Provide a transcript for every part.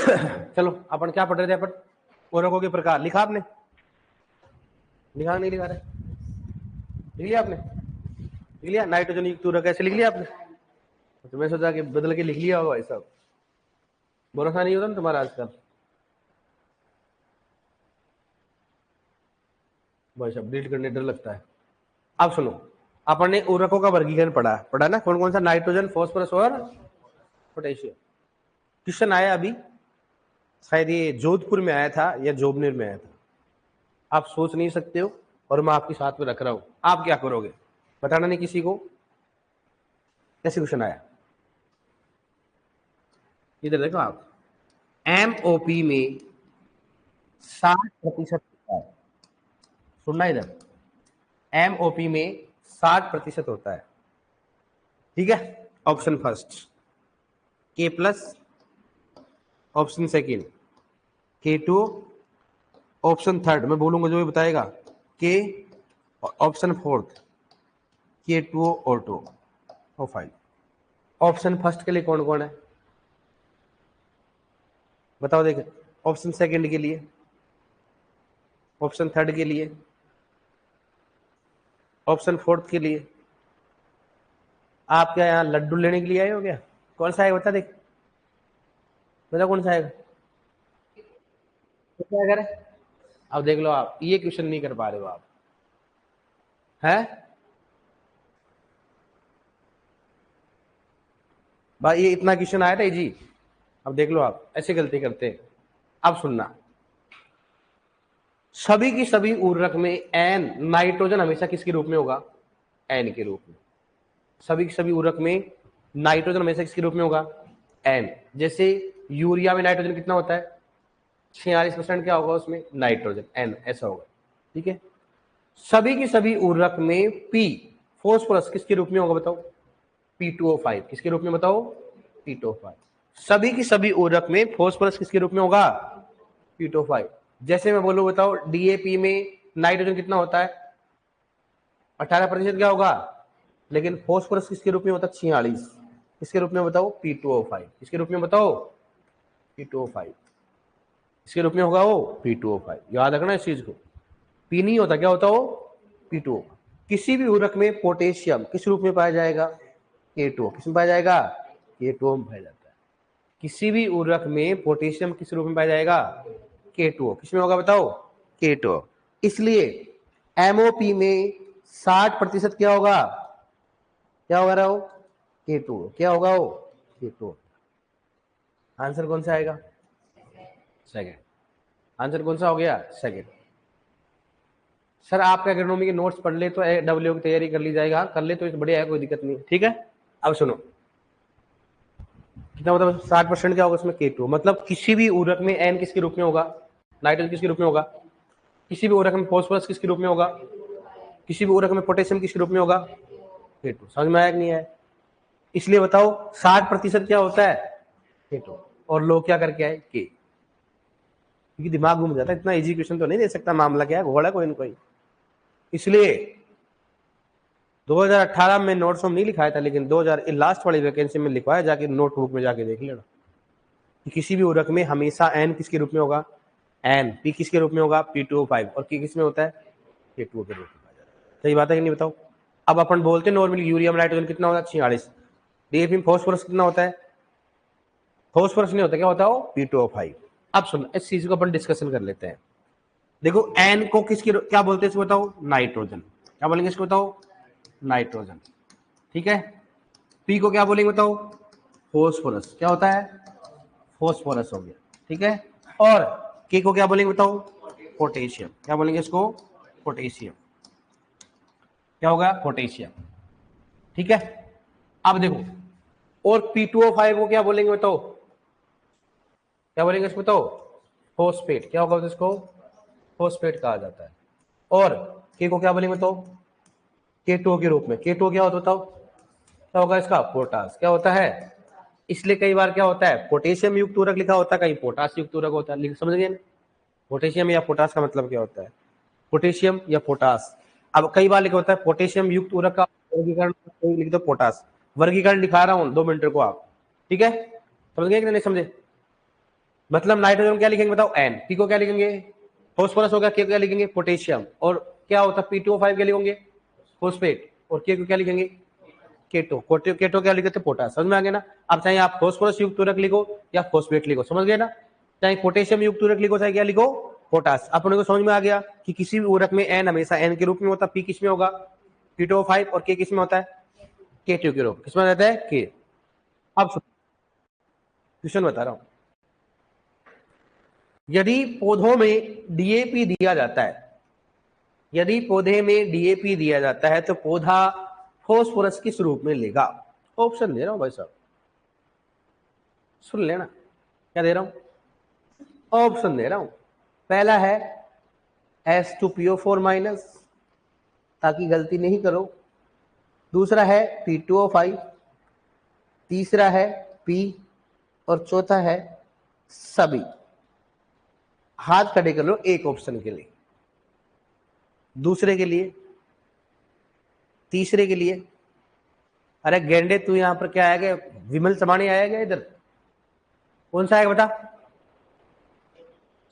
चलो अपन क्या पढ़ रहे थे? अपन उर्वरकों के प्रकार लिखा आपने? लिखा नहीं लिखा रहे? लिख लिया आपने? लिख लिया नाइट्रोजन युक्त उर्वरक कैसे लिख लिया आपने? तो मैं सोचा कि बदल के लिख लिया होगा भाई साहब, भरोसा नहीं होता ना तुम्हारा आजकल भाई साहब, डिलीट करने डर लगता है। अब सुनो, अपन ने उर्वरकों का वर्गीकरण पढ़ा ना, कौन कौन सा? नाइट्रोजन, फॉस्फोरस और पोटेशियम। क्वेश्चन आया अभी, शायद ये जोधपुर में आया था या जोबनेर में आया था, आप सोच नहीं सकते हो, और मैं आपके साथ में रख रहा हूं, आप क्या करोगे बताना नहीं किसी को। कैसे क्वेश्चन आया, इधर देखो आप, एमओपी में 60% होता है, सुनना इधर, एमओपी में 60% होता है, ठीक है? ऑप्शन फर्स्ट के plus, option second K2, option third मैं बोलूंगा जो भी बताएगा के, ऑप्शन फोर्थ K2 और 2 और 5। ऑप्शन फर्स्ट के लिए कौन कौन है बताओ देखें? ऑप्शन सेकंड के लिए, ऑप्शन थर्ड के लिए, ऑप्शन फोर्थ के लिए। आप क्या यहाँ लड्डू लेने के लिए आए हो क्या? कौन सा आएगा बता देख, बता कौन सा आएगा, क्या करें? अब देख लो, आप ये क्वेश्चन नहीं कर पा रहे हो आप, है भाई? ये इतना क्वेश्चन आया था जी। अब देख लो आप ऐसे गलती करते हैं। अब सुनना, सभी की सभी उर्वरक में एन, नाइट्रोजन हमेशा किसके रूप में होगा? एन के रूप में। सभी की सभी उर्वरक में नाइट्रोजन हमेशा किसके रूप में होगा? एन। जैसे यूरिया में नाइट्रोजन कितना होता है? 46%। क्या होगा उसमें? नाइट्रोजन, एन ऐसा होगा, ठीक है? सभी की सभी उर्वरक में पी, फॉस्फोरस किसके रूप में होगा बताओ? P2O5 किसके रूप में बताओ? P2O5। सभी की सभी उर्वरक में फॉस्फोरस किसके रूप में होगा? P2O5। जैसे मैं बोलूं बताओ, डीएपी में नाइट्रोजन कितना होता है? 18%। क्या होगा? लेकिन फॉस्फोरस किसके रूप में होता है? 46। किसके रूप में बताओ? P2O5। किसके रूप में बताओ? P2O5। इसके रूप में होगा वो P2O5। याद रखना इस चीज को, पी नहीं होता, क्या होता हो? P2O। किसी भी उर्वरक में पोटेशियम किस रूप में पाया जाएगा? K2O। किस में पाया जाएगा? K2O में पाया जाता है। किसी भी उर्वरक में पोटेशियम किस रूप में पाया जाएगा? K2O। किस में होगा बताओ? K2O। इसलिए एमओपी में 60% क्या होगा? क्या होगा रहा हो? K2O। क्या होगा वो? K2O। आंसर कौन सा आएगा? सेकंड। आंसर कौन सा हो गया? सेकंड। सर आपका एग्रोनॉमी के नोट्स पढ़ ले तो डब्ल्यू की तैयारी कर ली जाएगा, कर ले तो बढ़िया है, कोई दिक्कत नहीं, ठीक है? अब सुनो, कितना मतलब 60% क्या होगा उसमें? K2। मतलब किसी भी उर्वरक में एन किसके रूप में होगा? नाइट्रोजन किसके रूप में होगा? किसी भी उर्वरक में फॉस्फोरस किसके रूप में होगा? किसी भी उर्वरक में पोटेशियम किसके रूप में होगा? K2। समझ में आया कि नहीं आया? इसलिए बताओ 60% क्या होता है? K2। और लोग क्या करके आए? K। क्योंकि दिमाग घूम जाता है, इतना इजी क्वेश्चन तो नहीं दे सकता, मामला क्या है, घोड़ा कोई ना कोई। इसलिए 2018 में नोट्स में नहीं लिखाया था, लेकिन 2000 लास्ट वाली वैकेंसी में लिखवाया, जाके नोटबुक में जाके देख लेना कि किसी भी उर्वरक में हमेशा एन किसके रूप में होगा? एन। पी किसके रूप में होगा? P2O5। और की किस में होता है? K2O के रूप में पाया जाता है। सही बात है कि नहीं बताओ? अब अपन बोलते हैं नॉर्मली यूरिया में नाइट्रोजन कितना होता है? 46। डीएपी में फॉस्फोरस कितना होता है? फॉस्फोरस नहीं होता, क्या होता है? P2O5। अब सुनो, इस चीज को अपन डिस्कशन कर लेते हैं। देखो एन को किसकी क्या बोलते हैं इसको बताओ? नाइट्रोजन। क्या बोलेंगे इसको बताओ? नाइट्रोजन, ठीक है? पी को क्या बोलेंगे बताओ? फॉस्फोरस। क्या होता है? फॉस्फोरस हो गया, ठीक है? और के को क्या बोलेंगे बताओ? पोटेशियम। क्या बोलेंगे इसको? पोटेशियम। क्या होगा? पोटेशियम, ठीक है? अब देखो, और P2O5 को क्या बोलेंगे बताओ? क्या बोलेंगे इसको बताओ? फॉस्फेट। क्या होगा इसको? फॉस्फेट कहा जाता है। और के को क्या बोलेंगे बताओ? K2O के रूप में। K2O क्या होता बताओ? क्या होगा इसका? पोटास। क्या होता है? इसलिए कई बार क्या होता है, पोटेशियम युक्त उर्वरक लिखा होता है, कहीं पोटास युक्त उर्वरक होता है। समझ गए ना? पोटेशियम या पोटास का मतलब क्या होता है? पोटेशियम या पोटास। अब कई बार लिखा होता है पोटेशियम युक्त उर्वरक का वर्गीकरण लिख दो पोटास। वर्गीकरण लिखा रहा हूं, 2 मिनट को आप, ठीक है? समझ गए कि नहीं समझे? मतलब नाइट्रोजन क्या लिखेंगे बताओ, एन, पी को क्या लिखेंगे, फॉस्फोरस होगा, के को क्या लिखेंगे, पोटेशियम, और क्या होता है P2O5 क्या लिखेंगे, फॉस्फेट, और के को क्या लिखेंगे, केटो, केटो क्या लिखते, पोटास। समझ में आ गया ना। अब चाहे आप फॉस्फोरस युक्त उर्वरक लिखो या फॉस्फेट लिखो, समझ गए ना, चाहे पोटेशियम युक्त उर्वरक लिखो चाहे क्या लिखो, पोटास। अपने को समझ में आ गया कि किसी भी उर्वरक में एन हमेशा एन के रूप में होता है, पी किस में होगा, P2O5, और के किस में होता है, K2 के रूप, किसमें रहता है, के। अब क्वेश्चन बता रहा हूं, यदि पौधों में डीएपी दिया जाता है, यदि पौधे में डीएपी दिया जाता है तो पौधा फॉस्फोरस किस रूप में लेगा। ऑप्शन दे रहा हूं भाई साहब, सुन लेना, क्या दे रहा हूं, ऑप्शन दे रहा हूं। पहला है H2PO4-, ताकि गलती नहीं करो। दूसरा है P2O5, तीसरा है P, और चौथा है सभी। हाथ खड़े कर लो एक ऑप्शन के लिए, दूसरे के लिए, तीसरे के लिए। अरे गेंडे तू यहां पर क्या आएगा, विमल समानी आएगा इधर, कौन सा आएगा बता,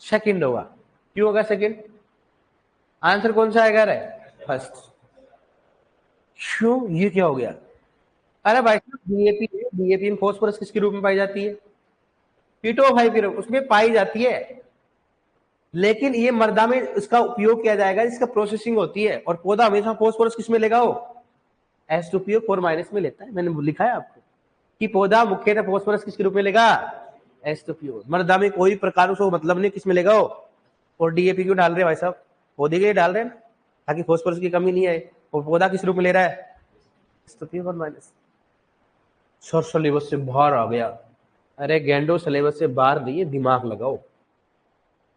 सेकंड होगा। क्यों होगा सेकंड, आंसर कौन सा आएगा, रे फर्स्ट। क्यों, ये क्या हो गया, अरे भाई डीएपी, डीएपी में फॉस्फोरस किसके रूप में पाई जाती है, P2O5 के रूप उसमें पाई जाती है, लेकिन ये मृदा में इसका उपयोग किया जाएगा, इसका प्रोसेसिंग होती है, और पौधा हमेशा फॉस्फोरस किसमें लेगा, हो H2PO4- में लेता है। मैंने लिखा है आपको कि पौधा मुख्यतः फॉस्फोरस किसके रूप में लेगा, H2PO। मृदा में कोई प्रकार उसको मतलब नहीं किसमें लेगा, हो, और डीएपी क्यों डाल रहे हैं भाई साहब, पौधे के लिए डाल रहे हैं ना, ताकि फॉस्फोरस की कमी नहीं आए, और पौधा किस रूप में ले रहा है, H2PO4-। सर सिलेबस से बाहर आ गया, अरे गेंडो सिलेबस से बाहर नहीं है, दिमाग लगाओ,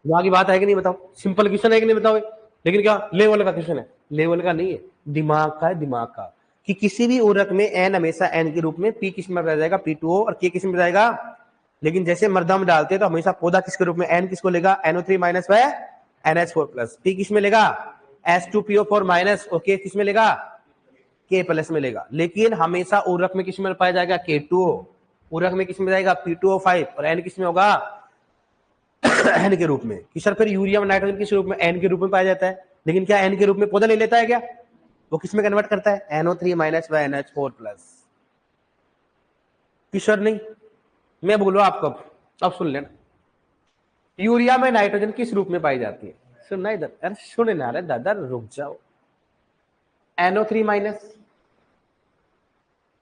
वहां की बात है कि नहीं बताओ, सिंपल क्वेश्चन है कि नहीं बताओ, लेकिन क्या लेवल का क्वेश्चन है, लेवल का नहीं है, दिमाग का है, दिमाग का, कि किसी भी उर्वरक में एन हमेशा एन के रूप में, पी किस में रह जाएगा, P2O, और के किस में जाएगा, लेकिन जैसे मृदा में डालते हैं तो हमेशा पौधा किसके रूप में, एन किसको लेगा, NO3- व NH4+, पी किस में लेगा, H2PO4-, और के किस में लेगा, K+ में लेगा। लेकिन हमेशा उर्वरक में किस में पाया जाएगा, K2O, उर्वरक में किस में जाएगा, P2O5, और एन किस में होगा, एन के रूप में। कि सर फिर यूरिया में नाइट्रोजन किस रूप में, एन के रूप में पाया जाता है, लेकिन क्या एन के रूप में पौधा ले लेता है क्या, वो किस में कन्वर्ट करता है, NO3- व NH4+। कि सर नहीं, मैं बोलूँ आपको, अब सुन लेना, यूरिया में नाइट्रोजन किस रूप में पाई जाती है, सुनना इधर, अरे सुन ना रे दादा, रुक जाओ। NO3-,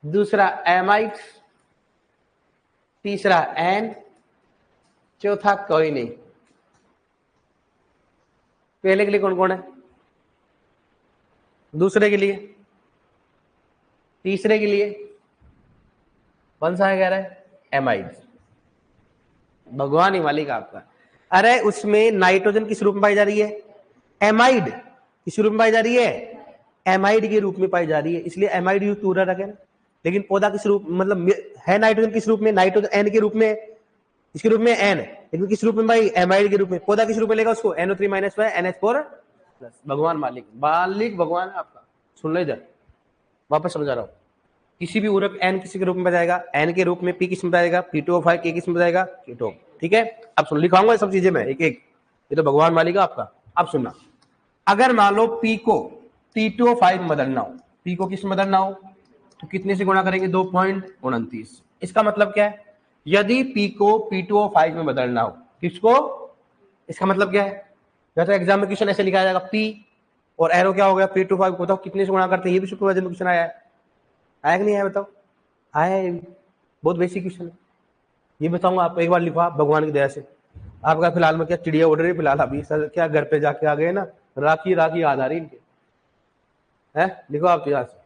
दूसरा एमाइड, तीसरा एन, चौथा कोई नहीं। पहले के लिए कौन कौन है, दूसरे के लिए, तीसरे के लिए कौन सा है, कह रहा है एमाइड। भगवान ही मालिक आपका। अरे उसमें नाइट्रोजन किस रूप में पाई जा रही है, एमाइड किस रूप में पाई जा रही है, एमाइड के रूप में पाई जा रही है, इसलिए एमाइड युक्त उर्वरक है। लेकिन पौधा किस रूप मतलब है, नाइट्रोजन किस रूप में, नाइट्रोजन एन के रूप में, इसके रूप में एन, लेकिन किस रूप में भाई, एमाइड के रूप में। पौधा किस रूप में लेगा उसको, NO3- व NH4+। भगवान मालिक, मालिक भगवान है आपका। सुन लो इधर, वापस समझा रहा हूं, किसी भी उर्वरक एन किसी के रूप में जाएगा, एन के रूप में पी किस में जाएगा, P2O5, के किस में जाएगा, कीटो। ठीक है, अब सुन, लिखाऊंगा सब चीजें मैं एक एक, ये तो भगवान मालिक आपका। अब सुनना, अगर मान लो पी को P2O5 में बदलना हो, पी को किस में बदलना हो, तो कितने से गुणा करेंगे, 2.29। इसका मतलब क्या है, यदि पी को P2O5 में बदलना हो, किसको, इसका मतलब क्या है, या तो एग्जाम में क्वेश्चन ऐसे लिखा जाएगा, पी और एरो क्या हो गया, P2O5 को, बताओ कितने से गुणा करते हैं, ये भी सुपरवाइजर में क्वेश्चन आया है, आया कि नहीं आया बताओ, आया है, बहुत बेसिक क्वेश्चन है। ये बताऊंगा आपको, एक बार लिखो आप, भगवान की दया से। आपका फिलहाल में क्या चिड़िया उड़ रही है फिलहाल, अभी सर क्या घर पे जाके आ गए ना, राखी राखी याद आ रही इनके, है, लिखो आप तो यहाँ से।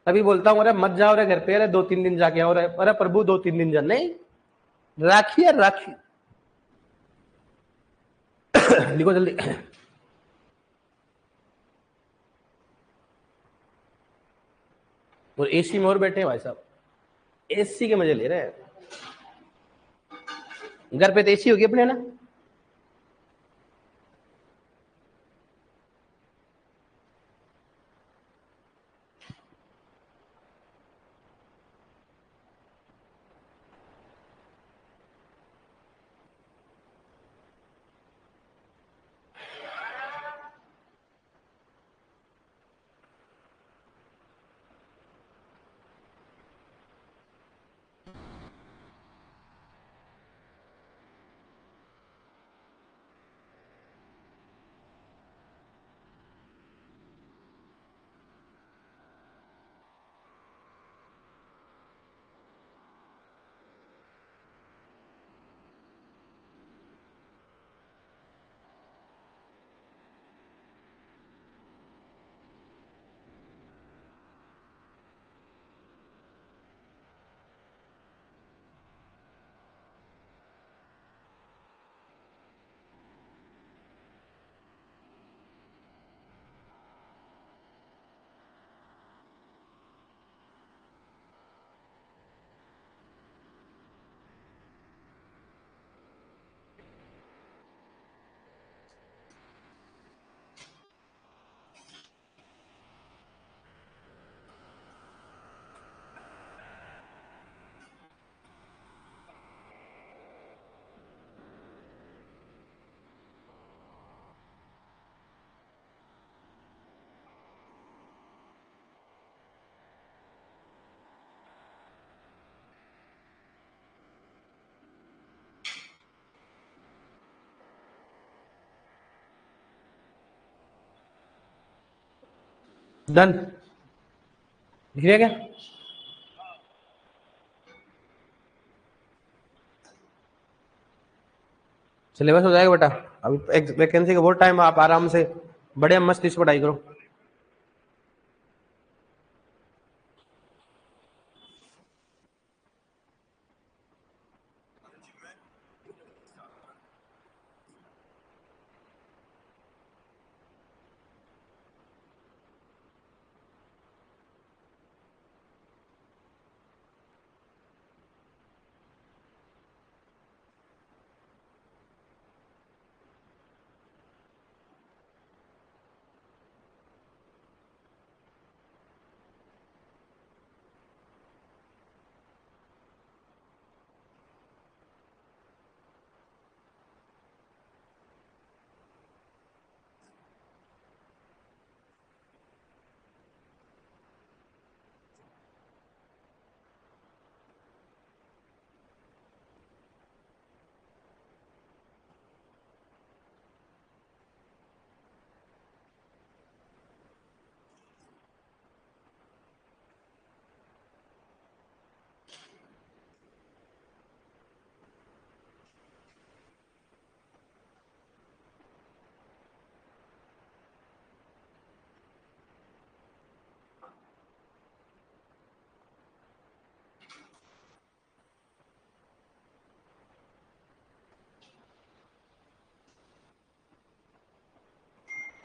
तभी बोलता हूँ, अरे मत जाओ रे घर पे, अरे 2-3 दिन जाके आओ रे, अरे प्रभु 2-3 दिन जा नहीं, राखी है राखी। लिखो जल्दी। और एसी में और बैठे हैं भाई साहब, एसी के मजे ले रहे हैं, घर पे तो एसी होगी अपने ना। डन, दिख रहा है क्या? सिलेबस हो जाएगा बेटा, अभी वैकेंसी का बहुत टाइम, आप आराम से बड़े मस्त इस पढ़ाई करो।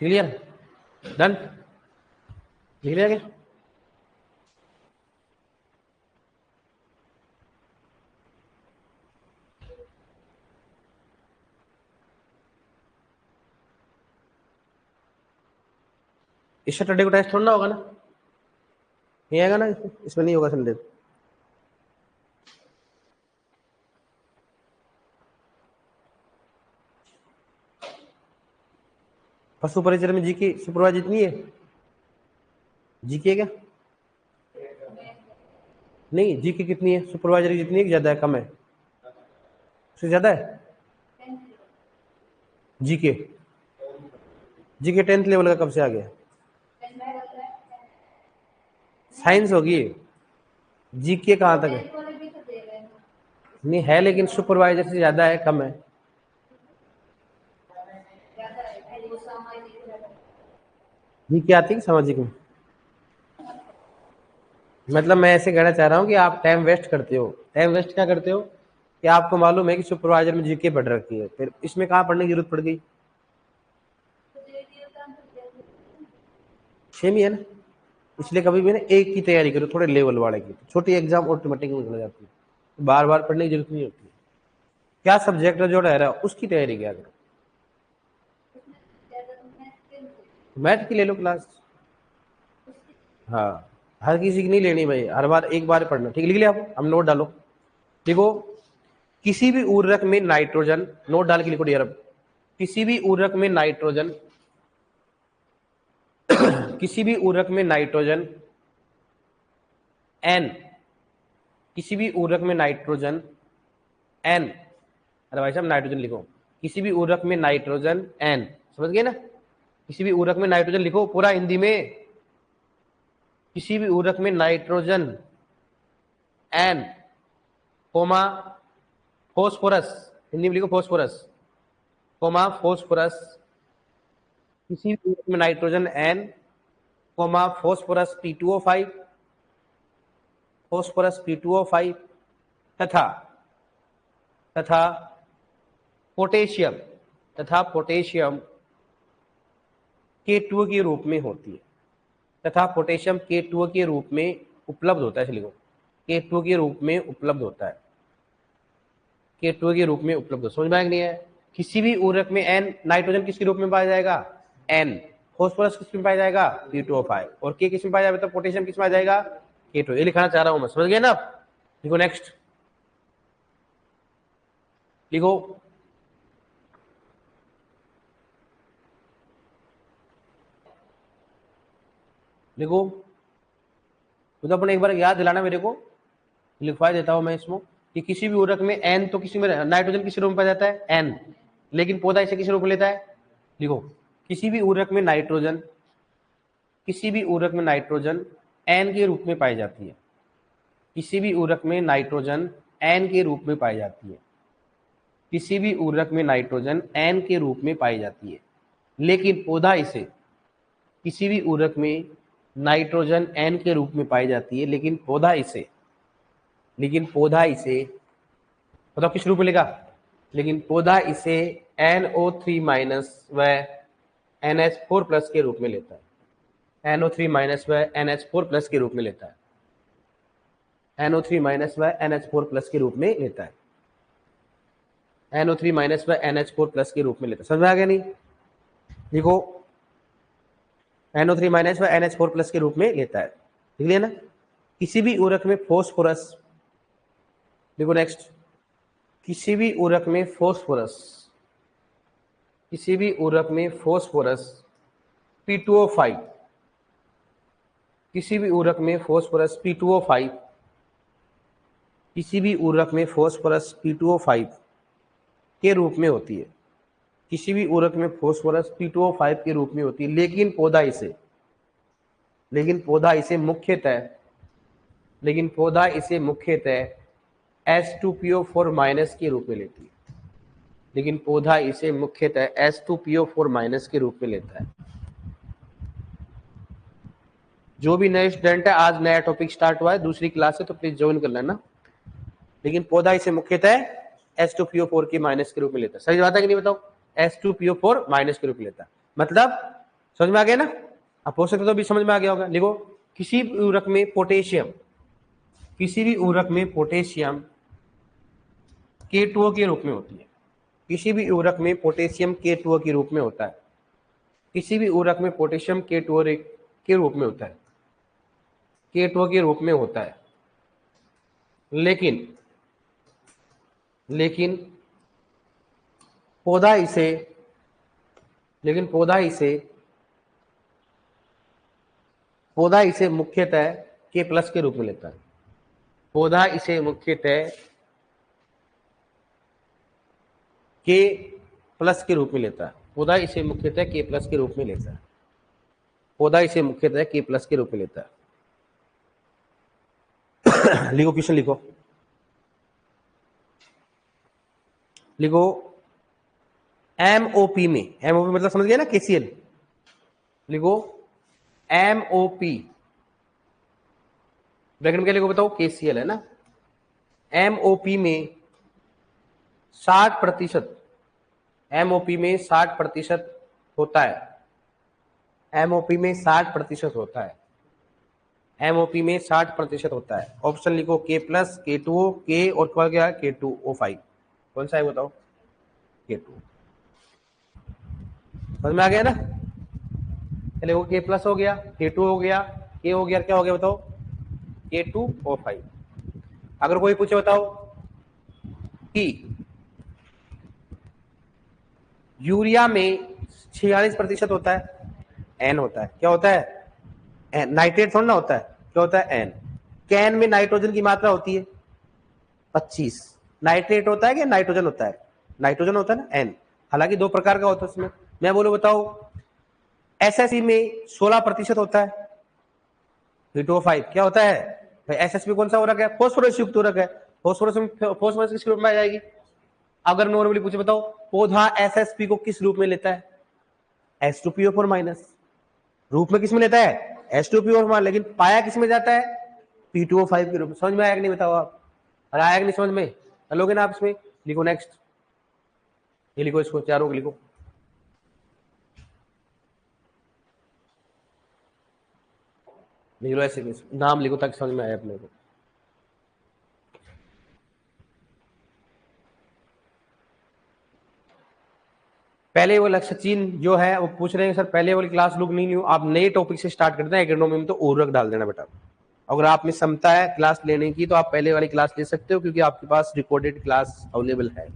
क्लियर, डन, दिख रहा है क्या? इस सैटरडे को टेस्ट थोड़ा होगा ना, नहीं आएगा ना, इसमें नहीं होगा संडे। पशु परिचय में जीके सुपरवाइजर जितनी है, जीके क्या? नहीं, जीके कितनी है सुपरवाइजर की, जितनी है कि ज्यादा है कम है? उससे ज्यादा है जीके। जीके 10th लेवल का कब से आ गया? साइंस होगी, जीके कहाँ तक है? नहीं है, लेकिन सुपरवाइजर से ज्यादा है कम है? जीके आती है सामाजिक में? मतलब मैं ऐसे कहना चाह रहा हूँ कि आप टाइम वेस्ट करते हो। टाइम वेस्ट क्या करते हो कि आपको मालूम है कि सुपरवाइजर में जीके पढ़ रखी है, फिर इसमें कहाँ पढ़ने की जरूरत पड़ गई? सेम ही है ना, इसलिए कभी भी ना एक की तैयारी करो, थोड़े लेवल वाले की, छोटी एग्जाम ऑटोमेटिक निकल जाती है, बार बार पढ़ने की जरूरत नहीं होती। क्या सब्जेक्ट जो रह रहा है उसकी तैयारी क्या करो। मैथ की ले लो क्लास। हाँ, हर किसी की नहीं लेनी भाई, हर बार एक बार पढ़ना, ठीक है? लिख लिया आप, हम नोट डालो। देखो, किसी भी उर्वरक में नाइट्रोजन, नोट डाल के लिखो डियर, किसी भी उर्वरक में नाइट्रोजन किसी भी उर्वरक में नाइट्रोजन एन, किसी भी उर्वरक में नाइट्रोजन एन, अरे भाई साहब नाइट्रोजन लिखो, किसी भी उर्वरक में नाइट्रोजन एन, समझ गए ना? किसी भी उर्वरक में नाइट्रोजन लिखो पूरा हिंदी में, किसी भी उर्वरक में nitrogen N, comma phosphorus, Hindi में लिखो फोस्फोरस, कोमा फोस्फोरस, किसी भी उर्वरक में nitrogen N, comma phosphorus P2O5, phosphorus P2O5, तथा तथा पोटेशियम, तथा पोटेशियम K2O के रूप में होती है, तथा पोटेशियम K2O के रूप में उपलब्ध होता है, इसलिए लिखो K2O के रूप में उपलब्ध होता है, K2O के रूप में उपलब्ध, समझ में आया कि नहीं है? किसी भी उर्वरक में एन, नाइट्रोजन किसके रूप में पाया जाएगा? एन, फोस्फोरस किस में पाया जाएगा? P2O5, और के किस में पाया जाएगा? तो पोटेशियम किस में आ जाएगा? K2। ये लिखाना चाह रहा हूं मैं, समझ गए ना आप? लिखो नेक्स्ट, लिखो लिखो, तो अपने एक बार याद दिलाना मेरे को, लिखवा देता हूं मैं इसमें कि किसी भी उर्वरक में एन, तो किसी में नाइट्रोजन किस रूप में पाया जाता है? एन, लेकिन पौधा इसे किस रूप में लेता है? लिखो, किसी भी उर्वरक में नाइट्रोजन किसी भी उर्वरक में नाइट्रोजन एन के रूप में पाई जाती है। किसी भी उर्वरक में नाइट्रोजन एन के रूप में पाई जाती है। किसी भी उर्वरक में नाइट्रोजन एन के रूप में पाई जाती है, लेकिन पौधा इसे किसी भी उर्वरक में नाइट्रोजन एन के रूप में पाई जाती है, लेकिन पौधा इसे बताओ किस रूप में लेगा? लेकिन पौधा इसे NO3 माइनस व NH4 प्लस के रूप में लेता है। NO3 माइनस व NH4 प्लस के रूप में लेता है। NO3 माइनस व NH4 प्लस के रूप में लेता है। NO3 माइनस व NH4 प्लस के रूप में लेता है। समझ में आ गया नहीं? देखो, NO3 माइनस व NH4 प्लस के रूप में लेता है। देख लिया ना? किसी भी उर्वरक में फॉस्फोरस, देखो नेक्स्ट, किसी भी उर्वरक में फॉस्फोरस P2O5, किसी भी उर्वरक में फॉस्फोरस P2O5, किसी भी उर्वरक में फॉस्फोरस P2O5 के रूप में होती है। किसी भी उर्वरक में फॉस्फोरस P2O5 के रूप में होती है, लेकिन पौधा इसे मुख्यतः H2PO4 माइनस के रूप में लेती है। लेकिन पौधा इसे मुख्यतः H2PO4 माइनस के रूप में लेता है। जो भी नए स्टूडेंट है, आज नया टॉपिक स्टार्ट हुआ है, दूसरी क्लास है, तो प्लीज ज्वाइन कर लेना। लेकिन पौधा इसे मुख्यतः H2PO4 के माइनस के रूप में लेता है। सही बात है कि नहीं बताओ? H2PO4 माइनस के रूप में लेता है। मतलब समझ में आ गया ना? आप हो सकते तो भी समझ में आ गया होगा। देखो, किसी भी उर्वरक में पोटेशियम K2O के रूप में होती है। किसी भी उर्वरक में पोटेशियम K2O के रूप में होता है। किसी भी उर्वरक में पोटेशियम K2O के रूप में होता है, K2O के रूप में होता है। लेकिन पौधा इसे मुख्यतः K प्लस के रूप में लेता है। पौधा इसे मुख्यतः K प्लस के रूप में लेता है। पौधा इसे मुख्यतः K प्लस के रूप में लेता है। पौधा इसे मुख्यतः K प्लस के रूप में लेता है। लिखो, क्वेश्चन लिखो। MOP में, MOP मतलब समझ गया ना? KCl। लिखो MOP, ब्रैकेट में क्या लिखो बताओ? KCl है ना? MOP में 60%, MOP में 60% होता है। MOP में 60% होता है। MOP में 60% होता है। ऑप्शन लिखो K प्लस, K2O, K और क्या है? K2O5। कौन सा है बताओ? K2। समझ में आ गया ना? चलिए, वो K प्लस हो गया, K2 हो गया, K हो गया, क्या हो गया बताओ? K2O5। अगर कोई पूछे बताओ कि यूरिया में 46% होता है, N होता है। क्या होता है? N। नाइट्रेट थोड़ा ना होता है, क्या होता है? N। कैन में नाइट्रोजन की मात्रा होती है 25। नाइट्रेट होता है कि नाइट्रोजन होता है? नाइट्रोजन होता है ना, N। हालांकि दो प्रकार का होता है उसमें। मैं बोलूं बताओ, SSE में 16% होता है, P2O5 क्या होता है? SSP कौन सा हो रखा है? फॉस्फोरस युक्त हो रखा है। फॉस्फोरस किस रूप में आ जाएगी? अगर नॉर्मली पूछे बताओ, पौधा SSP को किस रूप में लेता है? H2PO4 माइनस रूप में किस में लेता है? H2PO4 minus. लेकिन पाया किस में जाता है? P2O5 के रूप में। समझ में आया कि नहीं बताओ आप? और आया कि नहीं समझ में? चलोगे ना आप इसमें? लिखो नेक्स्ट, ये लिखो, इसको चारों को लिखो। लिख लो ऐसे, नाम लिखो ताकि समझ में आए अपने को। पहले वो सचिन जो है वो पूछ रहे हैं सर पहले वाली क्लास लुक नहीं ली। आप नए टॉपिक से स्टार्ट करते हैं एग्रोनॉमी में, तो उर्वरक डाल देना बेटा। अगर आप में क्षमता है क्लास लेने की तो आप पहले वाली क्लास ले सकते हो, क्योंकि आपके पास रिकॉर्डेड क्लास अवेलेबल है।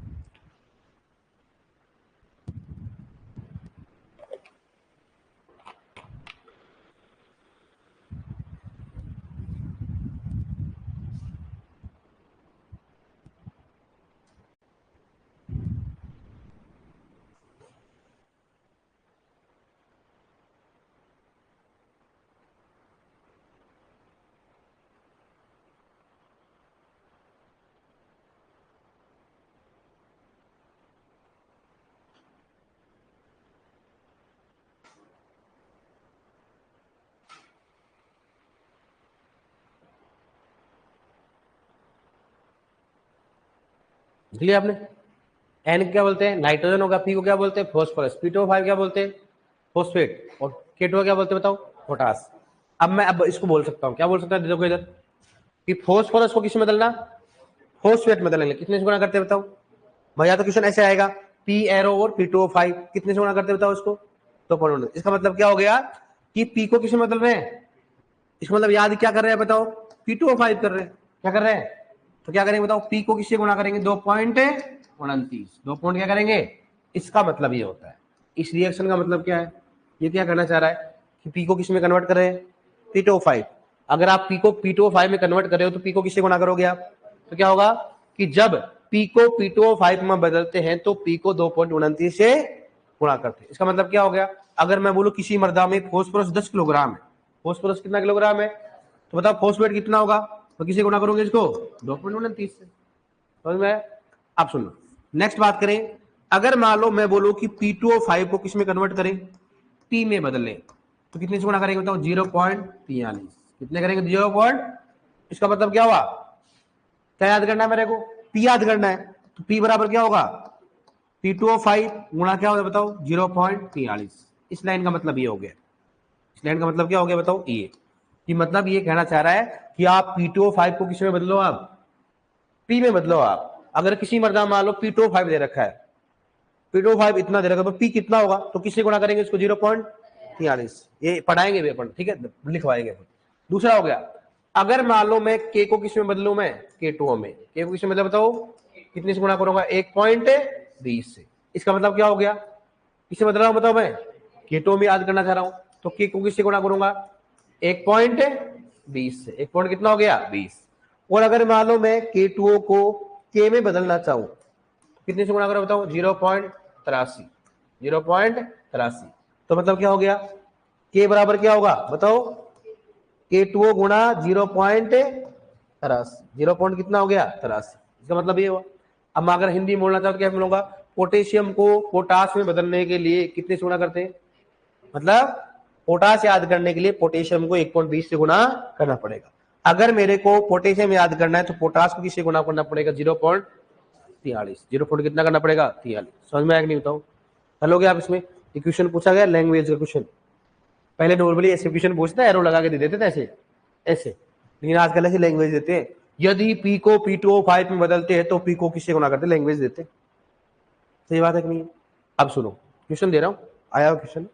देख लिया आपने। एन क्या बोलते हैं, नाइट्रोजन होगा, पी को क्या बोलते हैं, फॉस्फोरस, P2O5 क्या बोलते हैं, फॉस्फेट, और K2 क्या बोलते हैं बताओ, पोटास। अब मैं अब इसको बोल सकता हूँ, क्या बोल सकता है, देखो इधर कि फॉस्फोरस को किस में बदलना, फॉस्फेट में बदलेंगे, कितने से गुणा करते हैं बताओ भैया। तो क्वेश्चन ऐसे आएगा, पी एरो और P2O5 कितने से गुणा करते हैं बताओ इसको, 2.1। इसका मतलब क्या हो गया कि पी को किस में बदल रहे हैं, इसका मतलब याद क्या कर रहे हैं बताओ, P2O5 कर रहे हैं, क्या कर रहे हैं, तो क्या करेंगे बताओ, पी को किससे गुणा करेंगे, 2.29, 2 पॉइंट क्या करेंगे, इसका मतलब ये होता है। इस रिएक्शन का मतलब क्या है, ये क्या करना चाह रहा है कि पी को किस में कन्वर्ट कर रहे हैं, P2O5। अगर आप पी को P2O5 में कन्वर्ट कर रहे हो तो पी को किससे गुणा करोगे आप, तो क्या होगा कि जब पी को P2O5 में बदलते हैं तो पी को 2.29 से गुणा करते हैं। इसका मतलब क्या हो गया, अगर मैं बोलूं किसी मर्दा में फॉस्फोरस 10 किलोग्राम है, फॉस्फोरस कितना किलोग्राम है, तो बताओ फॉस्फेट कितना होगा, तो किसे गुणा करोगे इसको, 2.29 से, समझ में। अब सुनो, नेक्स्ट बात करें, अगर मान लो मैं बोलूं कि P2O5 को किस में कन्वर्ट करें, पी में बदलें, तो कितने से गुणा करेंगे बताओ, 0.43, कितने करेंगे, 0. इसका मतलब क्या हुआ, क्या याद करना है मेरे को, पी याद करना है, तो पी बराबर क्या होगा, P2O5 गुणा क्या होगा बताओ, 0.43। इस लाइन का मतलब ये हो गया, इस लाइन का मतलब क्या हो गया बताओ, ये कि मतलब ये कहना चाह रहा है कि आप P2O5 को किस में बदलो, आप पी में बदलो। आप अगर किसी मर्दा मान लो P2O5 दे रखा है, P2O5 इतना दे रखा है, तो पी कितना होगा, तो किससे गुणा करेंगे इसको, 0.43। ये पढ़ाएंगे भी अपन, ठीक है, लिखवाएंगे। दूसरा हो गया, अगर मान लो मैं के को किस में बदलू, मैं K2O में, के को किस में बदला बताओ, कितने से गुणा करूंगा, 1.20 से। इसका मतलब क्या हो गया, किससे बदल रहा हूं बताओ, मैं K2O में याद करना चाह रहा हूं, तो के को किससे गुणा करूंगा, 1.20 से, 1 पॉइंट कितना हो गया, 20। और अगर मान लो मैं K2O को के में बदलना चाहूं, कितने से गुणा करो बताओ, 0.83, 0.83। तो मतलब क्या हो गया, के बराबर क्या होगा बताओ, K2O गुणा 0.83, 0 पॉइंट कितना हो गया, 83। इसका मतलब ये हुआ। अब मैं अगर हिंदी में बोलना चाहूँ तो क्या बोलूंगा, पोटेशियम को पोटास में बदलने के लिए कितने से गुणा करते हैं, मतलब पोटास याद करने के लिए पोटेशियम को 1.20 से गुणा करना पड़ेगा। अगर मेरे को पोटेशियम याद करना है तो पोटास को किससे गुणा करना पड़ेगा, 0.43, 0 पॉइंट कितना करना पड़ेगा, 43। समझ में आया कि नहीं बताओ, हल हो गया। आप इसमें क्वेश्चन पूछा गया लैंग्वेज का क्वेश्चन, पहले नॉर्मली ऐसे क्वेश्चन पूछते एरो लगा के दे देते थे ऐसे ऐसे, लेकिन आजकल ऐसी लैंग्वेज देते हैं, यदि पी को P2O5 में बदलते हैं तो पी को किससे गुणा करते, लैंग्वेज देते। सही बात है कि नहीं। अब सुनो क्वेश्चन दे रहा हूं, आया क्वेश्चन,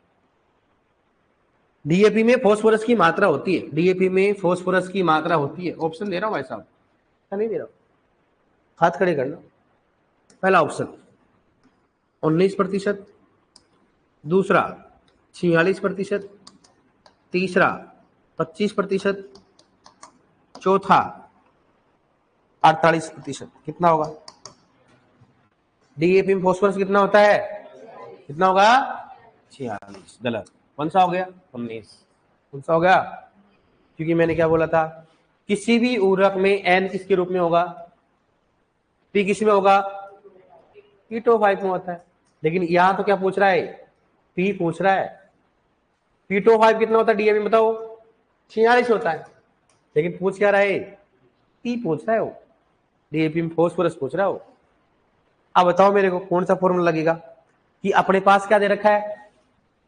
डीएपी में फास्फोरस की मात्रा होती है, डीएपी में फास्फोरस की मात्रा होती है, ऑप्शन दे रहा हूं भाई साहब, नहीं दे रहा हूं, हाथ खड़े करना। पहला ऑप्शन 19%, दूसरा 46%, तीसरा 25%, चौथा 48%। कितना होगा, डीएपी में फास्फोरस कितना होता है, कितना होगा, 46। गलत, कौन सा हो गया, 19। कौन सा हो गया, क्योंकि मैंने क्या बोला था, किसी भी उर्वरक में एन किसके रूप में होगा, पी किस में होगा, P2O5 में होता है। लेकिन यहां तो क्या पूछ रहा है, पी पूछ रहा है, P2O5 कितना होता है डीएपी बताओ, 46 होता है। लेकिन पूछ क्या रहा है, पी पूछ रहा है वो, डीएपी में फास्फोरस पूछ रहा है वो। अब बताओ मेरे को कौन सा फॉर्मूला लगेगा, कि अपने पास क्या दे रखा है,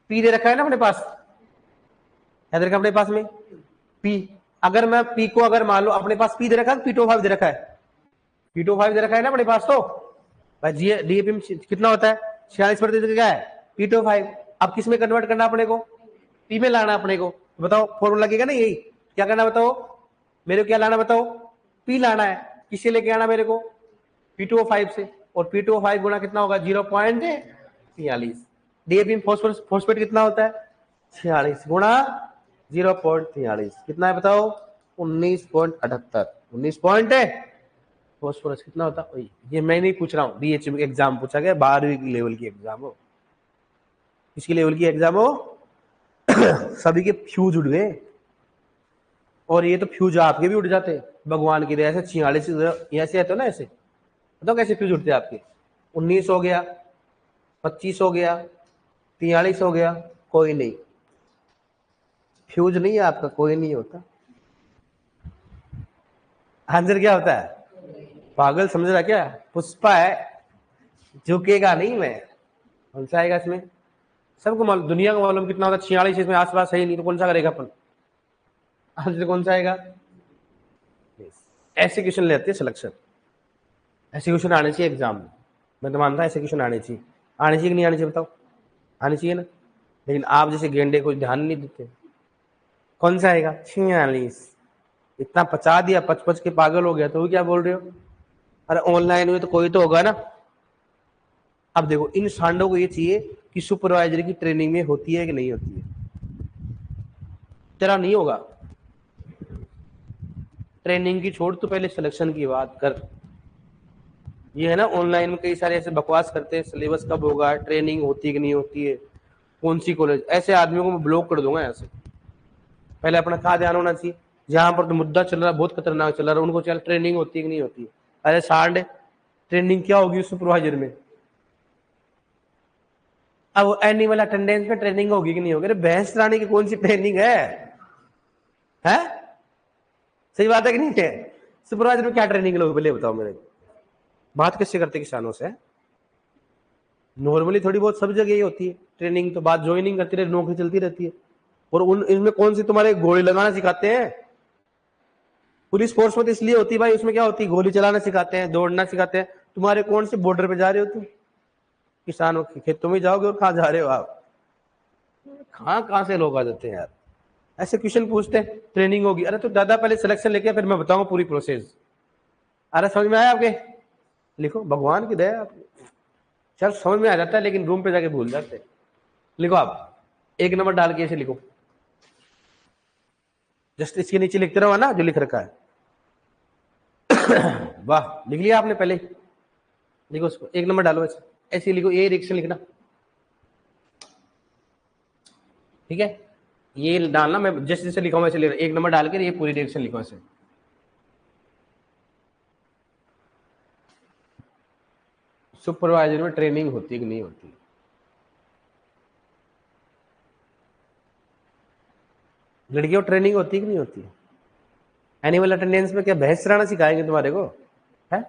पी दे रखा है ना अपने पास, क्या दे रखा है अपने पास में, पी। अगर मैं पी को अगर मान लो अपने पास पी दे रखा है, P2O5 दे रखा है, P2O5 दे रखा है ना अपने पास, तो भाई डीएपी में कितना होता है, 46% क्या है, P2O5। अब किस में कन्वर्ट करना अपने को, पी में लाना अपने को, बताओ फॉर्मूला लगेगा ना यही, क्या करना बताओ मेरे को, क्या लाना बताओ, पी लाना है, किससे लेके आना मेरे को, P2O5 से, और P2O5 गुना कितना होगा, 0.43। डीएपी में फॉस्फोरस फॉस्फेट कितना होता है, 46 गुणा 0.43 कितना है बताओ, 19.78, 19 पॉइंट है। फॉस्फोरस कितना होता है, ये मैं नहीं पूछ रहा हूँ, बीएचयू एग्जाम पूछा गया, 12वीं लेवल की एग्जाम हो, किसकी लेवल की एग्जाम हो, सभी के फ्यूज उड़ गए, और ये तो फ्यूज आपके भी उड़ जाते भगवान की दया से, 46 ऐसे आते हो ना ऐसे, बताओ कैसे फ्यूज उठते आपके, 19 हो गया, 25 हो गया, 43 हो गया, कोई नहीं, फ्यूज नहीं है आपका, कोई नहीं होता। आंसर क्या होता है, पागल समझ रहा क्या? पुष्पा है, झुकेगा नहीं मैं। कौन सा आएगा इसमें? सबको मालूम, दुनिया को मालूम कितना होता है, 46 इसमें आसपास है ही नहीं, तो कौन सा करेगा अपन? आंसर कौन सा आएगा? ऐसे क्वेश्चन लेते हैं सिलेक्शन, ऐसे क्वेश्चन आने चाहिए एग्जाम में। मैं तो मानता हूँ ऐसे क्वेश्चन आने चाहिए। आने चाहिए कि नहीं आने चाहिए बताओ? आने चाहिए ना। लेकिन आप जैसे गेंडे को ध्यान नहीं देते। कौन सा आएगा? 46। इतना पचा दिया, पच पच के पागल हो गया, तो क्या बोल रहे हो? अरे ऑनलाइन में तो कोई तो होगा ना। अब देखो इन सांडों को ये चाहिए कि सुपरवाइजर की ट्रेनिंग में होती है कि नहीं होती है। तेरा नहीं होगा ट्रेनिंग की, छोड़ तो पहले सिलेक्शन की बात कर। ये है ना ऑनलाइन में कई सारे ऐसे बकवास करते हैं, सिलेबस कब होगा, ट्रेनिंग होती है कि नहीं होती है, कौन सी कॉलेज, ऐसे आदमियों को मैं ब्लॉक कर दूंगा ऐसे। पहले अपना कहाँ ध्यान होना चाहिए, जहां पर तो मुद्दा चल रहा है बहुत खतरनाक चल रहा है, उनको चल ट्रेनिंग होती है कि नहीं होती है। अरे सांड, ट्रेनिंग क्या होगी सुपरवाइजर में? अब एनुअल अटेंडेंस में ट्रेनिंग होगी कि नहीं होगी? अरे भैंस चराने की कौन सी ट्रेनिंग है? सही बात है कि नहीं है? सुपरवाइजर में क्या ट्रेनिंग लोगे पहले बताओ मेरे को। बात कैसे करते किसानों से? नॉर्मली थोड़ी बहुत सब जगह ही होती है ट्रेनिंग, तो बात ज्वाइनिंग करती रहती, नौकरी चलती रहती है। और उन इनमें कौन सी तुम्हारे गोली लगाना सिखाते हैं? पुलिस फोर्स में तो इसलिए होती है भाई, उसमें क्या होती है, गोली चलाना सिखाते हैं, दौड़ना सिखाते हैं। तुम्हारे कौन से बॉर्डर पे जा रहे हो तुम? किसानों के खेतों में जाओगे और कहाँ जा रहे हो आप? कहाँ कहाँ से लोग आ जाते हैं यार, ऐसे क्वेश्चन पूछते हैं ट्रेनिंग होगी। अरे तो दादा पहले सिलेक्शन लेके फिर मैं बताऊंगा पूरी प्रोसेस। अरे समझ में आया आपके? लिखो, भगवान की दया आपकी। चल समझ में आ जाता है लेकिन रूम पे जाके भूल जाते हैं। लिखो आप, एक नंबर डाल के ऐसे लिखो, जस्ट इसके नीचे लिखते रहो ना जो लिख रखा है। वाह, लिख लिया आपने पहले? लिखो उसको, एक नंबर डालो ऐसे, ऐसे लिखो, ये रिएक्शन लिखना, ठीक है? ये डालना, मैं जैसे जैसे लिखा हूं वैसे लिखना, एक नंबर डाल के ये पूरी रिएक्शन लिखो ऐसे। सुपरवाइजर में ट्रेनिंग होती है कि नहीं होती? लड़कियों ट्रेनिंग होती है कि नहीं होती है? एनुअल अटेंडेंस में क्या भैंस चराना सिखाएंगे तुम्हारे को? है?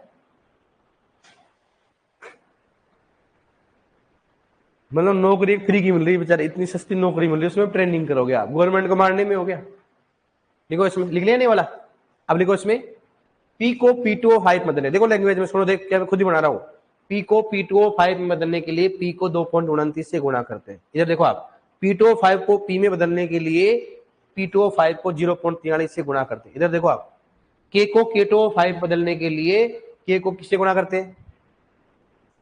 मतलब नौकरी फ्री की मिल रही है बेचारे, इतनी सस्ती नौकरी मिल रही है, उसमें ट्रेनिंग करोगे आप? गवर्नमेंट को मारने में हो गया। लिखो इसमें, लिख लिया नहीं वाला? अब लिखो इसमें, पी को P2O5 में बदलने, देखो लैंग्वेज में सुनो, देख क्या मैं खुद ही बना रहा हूँ। पी को P2O5 में बदलने के लिए पी को 2.29 से गुणा करते हैं। इधर देखो आप, P2O5 को पी में बदलने के लिए P2O5 को 0.43 से गुणा करते हैं। इधर देखो आप, के को K2O5 बदलने के लिए के को किससे गुणा करते हैं?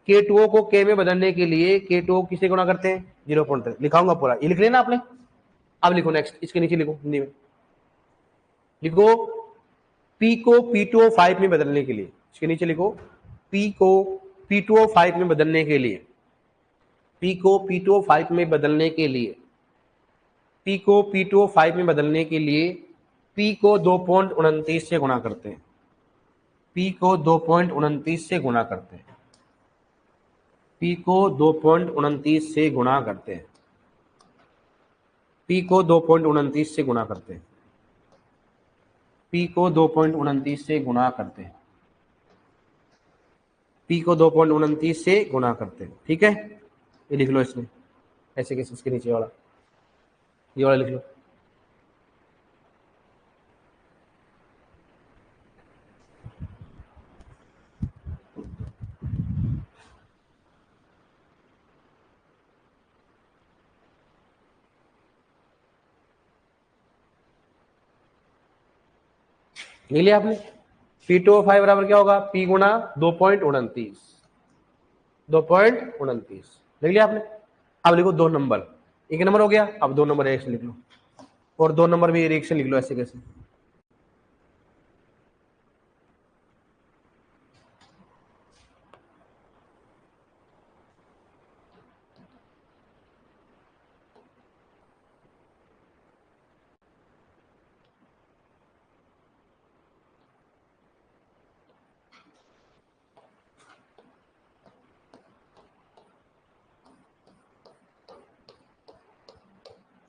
K2O को के में बदलने के लिए K2O किससे गुणा करते हैं? 0.3। लिखाऊंगा पूरा, ये लिख लेना आपने। अब लिखो नेक्स्ट, इसके नीचे लिखो हिंदी में, लिखो P को P2O5 में बदलने के लिए, इसके नीचे लिखो P को P2O5 में बदलने के लिए, P को P2O5 में बदलने के लिए, P को P2O5 में बदलने के लिए P को 2.29 से गुणा करते हैं। P को 2.29 से गुणा करते हैं। P को 2.29 से गुणा करते हैं। P को 2.29 से गुणा करते हैं। P को 2.29 से गुणा करते हैं। P को 2.29 से गुणा करते हैं, ठीक है? ये लिख लो इसमें, ऐसे कैसे, इसके नीचे वाला, ये वाला लिख लो। लिख लिया आपने? P2O5 बराबर क्या होगा? P गुणा 2.29, 2.29 लिख लिया आपने? अब लिखो दो नंबर, एक नंबर हो गया, अब दो नंबर रिएक्शन लिख लो, और दो नंबर में रिएक्शन लिख लो, ऐसे कैसे?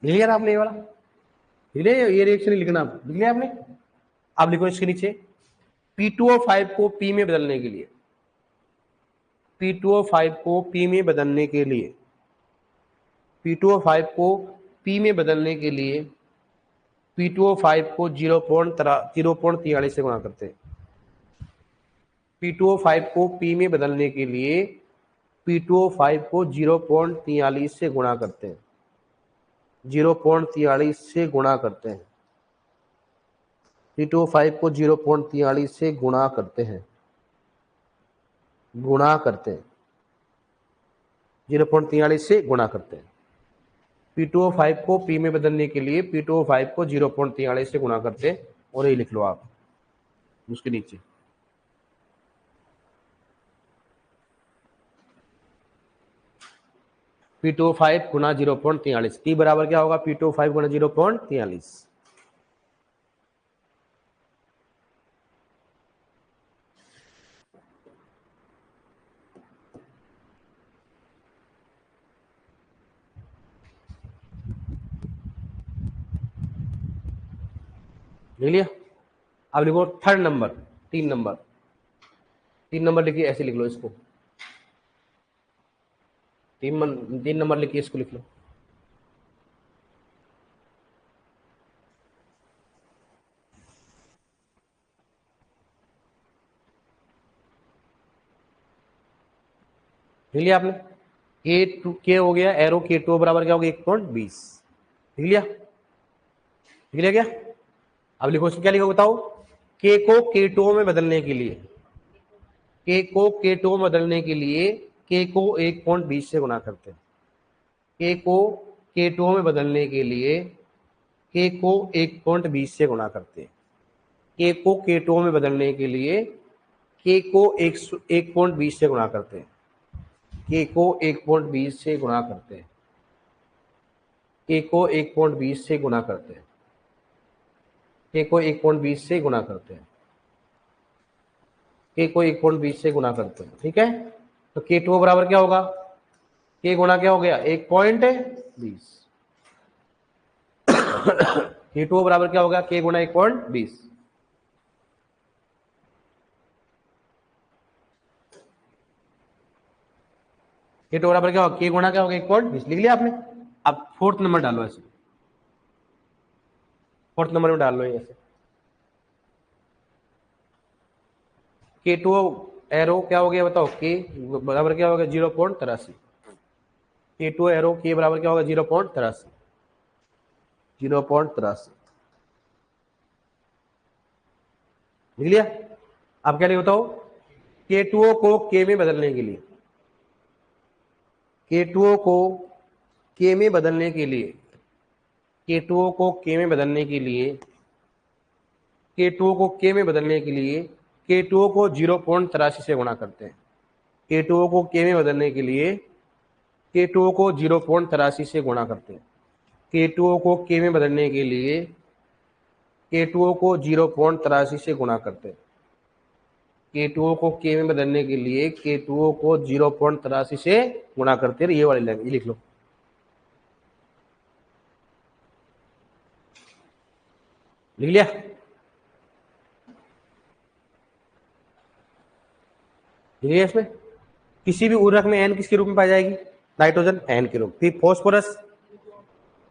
लिख लिया आपने? ये वाला लिख लिया, ये रिएक्शन लिखना, लिख लिया आपने? अब लिखो इसके नीचे, P2O5 को P में बदलने के लिए, P2O5 को P में बदलने के लिए, P2O5 को P में बदलने के लिए P2O5 को 0.43 से गुणा करते हैं। P2O5 को P में बदलने के लिए P2O5 को 0.43 से गुणा करते हैं, 0.43 से गुणा करते हैं। P2O5 को 0.43 से गुणा करते हैं, 0.43 से गुणा करते हैं। P2O5 को P में बदलने के लिए P2O5 को 0.43 से गुणा करते हैं, और ये लिख लो आप उसके नीचे। P2O5 गुना 0.43, T बराबर क्या होगा? P2O5 गुना 0.43। ले लिया? अब लिखो थर्ड नंबर, 3 नंबर लिखिए, ऐसे लिख लो इसको, 3 नंबर लिखिए, इसको लिख लो। लिख लिया आपने? K हो गया, एरो K2 बराबर क्या हो गया? 1.20। लिख लिया? लिख लिया क्या? अब लिखो, इसमें क्या लिखो बताओ? K को K2 में बदलने के लिए, K को K2 में बदलने के लिए K को 1.20 से गुणा करते हैं। K को K2 में बदलने के लिए K को 1.20 से गुणा करते हैं। K को K2 में बदलने के लिए K को 1.20 से गुणा करते हैं। K को 1.20 से गुणा करते हैं। K को 1.20 से गुणा करते हैं। K को 1.20 से गुणा करते हैं। K को 1.20 से गुणा करते हैं। ठीक है, तो K2 बराबर क्या होगा? K गुणा क्या हो गया? 1.20। K2 बराबर क्या होगा? K गुणा 1.20। K2 बराबर क्या होगा? K गुणा क्या होगा? 1.20। लिख लिया आपने? अब फोर्थ नंबर डालो, ऐसे फोर्थ नंबर में डाल लो ऐसे। K2 एरो क्या हो गया बताओ? K बराबर क्या होगा? 0.83। K2 एरो K बराबर क्या होगा? 0.83, 0.83। लिख लिया? अब क्या लिख बताओ? K2O को K में बदलने के लिए, K2O को K में बदलने के लिए, K2O को K में बदलने के लिए, K2O को K में बदलने के लिए K2O को 0.83 से गुणा करते हैं। K2O को K में बदलने के लिए K2O को 0.83 से गुणा करते हैं। K2O को K में बदलने के लिए K2O को 0.83 से गुणा करते हैं। K2O को K में बदलने के लिए K2O को 0.83 से गुणा करते हैं। ये वाली लाइन ये लिख लो। लिख लिया? लिख लिया? इसमें किसी भी उर्वरक में N किसके रूप में पाई जाएगी? नाइट्रोजन N के रूप। फिर फॉस्फोरस,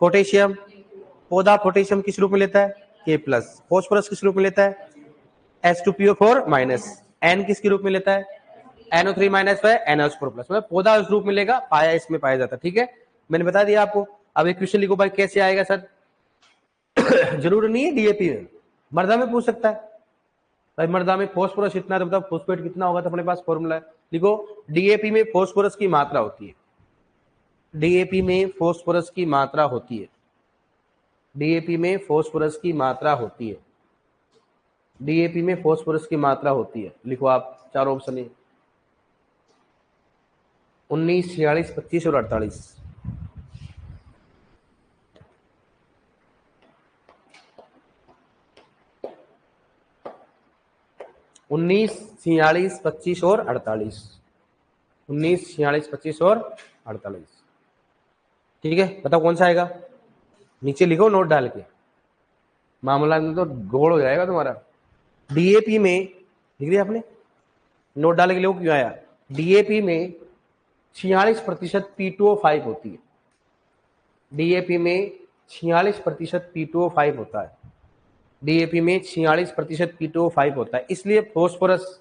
पोटेशियम, पौधा पोटेशियम किस रूप में लेता है? K+। फॉस्फोरस किस रूप में लेता है? H2PO4-। N किसके रूप में लेता है? NO3- व NH4+। मतलब पौधा उस रूप में लेगा, पाया इसमें पाया जाता है। ठीक है, मैंने बता दिया आपको। अब एक क्वेश्चन लिखो भाई, कैसे आएगा सर? जरूर नहीं है DAP में, मर्दा में पूछ सकता है भाई। मर्दा में फॉस्फोरस इतना तो बताओ, फॉस्फेट कितना होगा? तो अपने पास फॉर्मूला है, लिखो। DAP में फॉस्फोरस की मात्रा होती है, DAP में फॉस्फोरस की मात्रा होती है, DAP में फॉस्फोरस की मात्रा होती है, DAP में फॉस्फोरस की मात्रा होती है। लिखो आप, चार ऑप्शन है, 19, 46, 25 और 48। 19, 46, 25 और 48। 19, 46, 25 और 48। ठीक है, बताओ कौन सा आएगा? नीचे लिखो नोट डाल के, मामला में तो गोड़ हो जाएगा तुम्हारा। DAP में लिख दिया आपने, नोट डालने के लिए क्यों आया। डीएपी में 46% P2O5 होती है, डीएपी में 46% P2O5 होता है, डीएपी में 46% P2O5 होता है। इसलिए फास्फोरस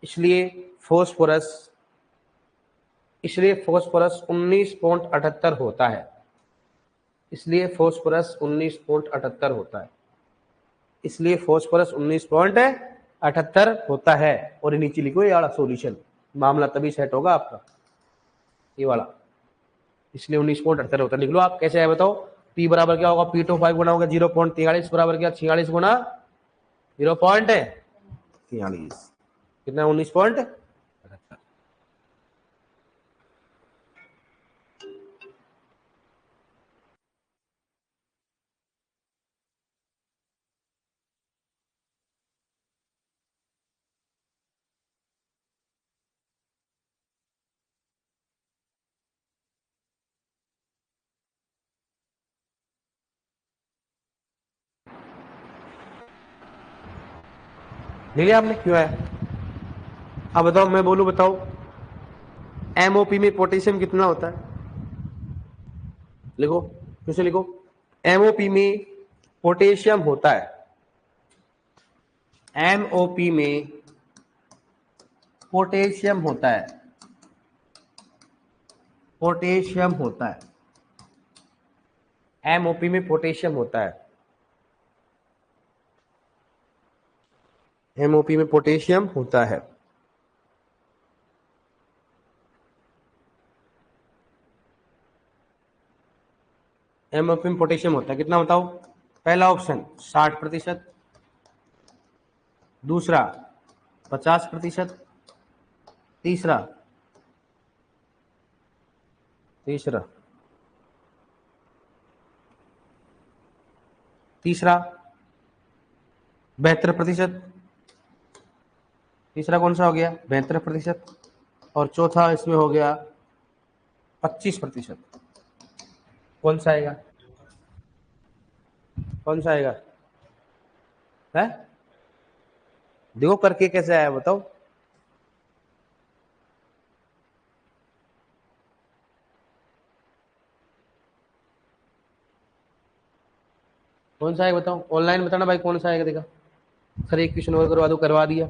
इसलिए फास्फोरस 19.78 होता है, इसलिए फास्फोरस 19.78 होता है, इसलिए फास्फोरस 19.78 होता है। और नीचे लिखो ये वाला सॉल्यूशन, मामला तभी सेट होगा आपका, ये वाला, इसलिए 19.78 होता है। लिख लो आप, कैसे है बताओ। P बराबर क्या होगा, P2O5 गुना होगा 0.43 बराबर क्या, 46 गुना 0.43, कितना 19.78। ले लिया आपने, क्यों है। अब बताओ, मैं बोलूं, बताओ एमओपी में पोटेशियम कितना होता है, लिखो, फिर से लिखो। एमओपी में पोटेशियम होता है, एमओपी में पोटेशियम होता है, पोटेशियम होता है, एमओपी में पोटेशियम होता है, एमओपी में पोटेशियम होता है। एमओपी में पोटेशियम होता है, कितना बताओ। पहला ऑप्शन 60%, दूसरा 50%, तीसरा तीसरा 72%, तीसरा कौन सा हो गया 72%, और चौथा इसमें हो गया 25%। कौन सा आएगा, कौन सा आएगा है, देखो करके कैसे आया बताओ। कौन सा है बताओ, ऑनलाइन बताना भाई, कौन सा आएगा। देखा सर, एक क्वेश्चन और करवा दो, करवा दिया।